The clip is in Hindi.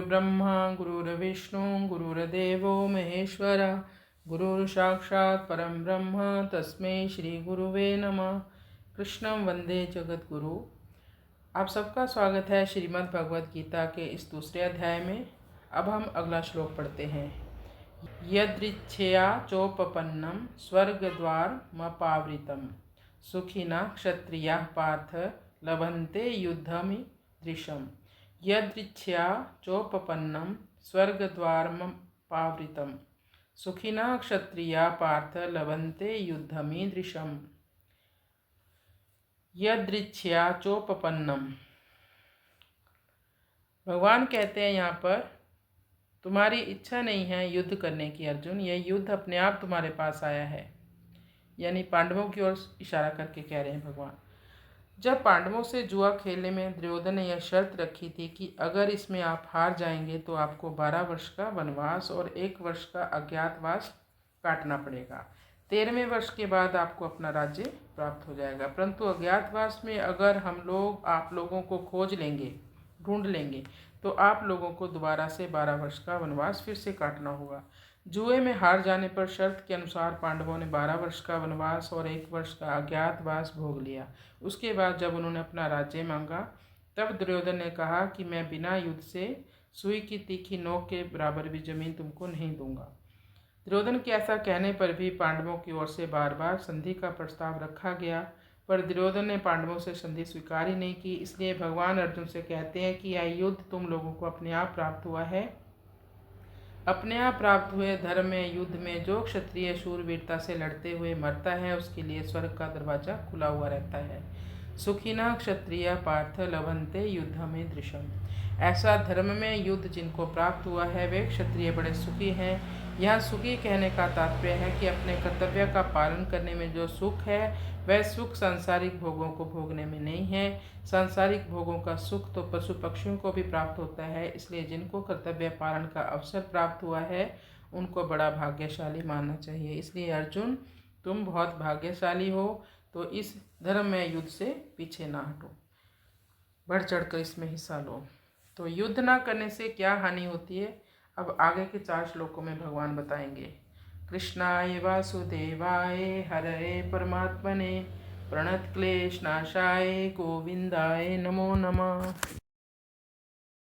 गुरुर्ब्रह्मा गुरुर्विष्णु गुरुर्देवो महेश्वर गुरुर्साक्षात् परम ब्रह्म तस्मै श्री गुरुवे नमः। कृष्णं वंदे जगद्गुरु। आप सबका स्वागत है श्रीमद् भगवद गीता के इस दूसरे अध्याय में। अब हम अगला श्लोक पढ़ते हैं। यदृच्छया चोपपन्नम स्वर्गद्वारमपावृतम सुखिना क्षत्रियाः पार्थ लभन्ते युद्धमीदृशम्। यदृच्छया चोपपन्नम स्वर्गद्वारमपावृतम सुखिना क्षत्रियाः पार्थ लभन्ते युद्धमीदृशम्। यदृच्छया चोपपन्नम, भगवान कहते हैं यहाँ पर तुम्हारी इच्छा नहीं है युद्ध करने की अर्जुन, यह युद्ध अपने आप तुम्हारे पास आया है। यानी पांडवों की ओर इशारा करके कह रहे हैं भगवान। जब पांडवों से जुआ खेलने में दुर्योधन ने यह शर्त रखी थी कि अगर इसमें आप हार जाएंगे तो आपको 12 वर्ष का वनवास और 1 वर्ष का अज्ञातवास काटना पड़ेगा। 13वें वर्ष के बाद आपको अपना राज्य प्राप्त हो जाएगा। परंतु अज्ञातवास में अगर हम लोग आप लोगों को खोज लेंगे, ढूंढ लेंगे, तो आप लोगों को दोबारा से 12 वर्ष का वनवास फिर से काटना होगा। जुए में हार जाने पर शर्त के अनुसार पांडवों ने 12 वर्ष का वनवास और 1 वर्ष का अज्ञातवास भोग लिया। उसके बाद जब उन्होंने अपना राज्य मांगा तब दुर्योधन ने कहा कि मैं बिना युद्ध से सुई की तीखी नोक के बराबर भी जमीन तुमको नहीं दूंगा। दुर्योधन के ऐसा कहने पर भी पांडवों की ओर से बार बार संधि का प्रस्ताव रखा गया, पर दुर्योधन ने पांडवों से संधि स्वीकार ही नहीं की। इसलिए भगवान अर्जुन से कहते हैं कि यह युद्ध तुम लोगों को अपने आप प्राप्त हुआ है। अपने आप प्राप्त हुए धर्म में युद्ध में जो क्षत्रिय शूरवीरता से लड़ते हुए मरता है उसके लिए स्वर्ग का दरवाजा खुला हुआ रहता है। सुखिना क्षत्रिय पार्थ लभन्ते युद्धमीदृशम्। ऐसा धर्म में युद्ध जिनको प्राप्त हुआ है वे क्षत्रिय बड़े सुखी हैं। यह सुखी कहने का तात्पर्य है कि अपने कर्तव्य का पालन करने में जो सुख है वह सुख सांसारिक भोगों को भोगने में नहीं है। सांसारिक भोगों का सुख तो पशु पक्षियों को भी प्राप्त होता है। इसलिए जिनको कर्तव्य पालन का अवसर प्राप्त हुआ है उनको बड़ा भाग्यशाली मानना चाहिए। इसलिए अर्जुन तुम बहुत भाग्यशाली हो, तो इस धर्म में युद्ध से पीछे ना हटो, बढ़ चढ़कर इसमें हिस्सा लो। तो युद्ध ना करने से क्या हानि होती है अब आगे के 4 श्लोकों में भगवान बताएंगे। कृष्णाय वासुदेवाय हरये परमात्मने प्रणतक्लेशनाशाय गोविंदाय नमो नमः।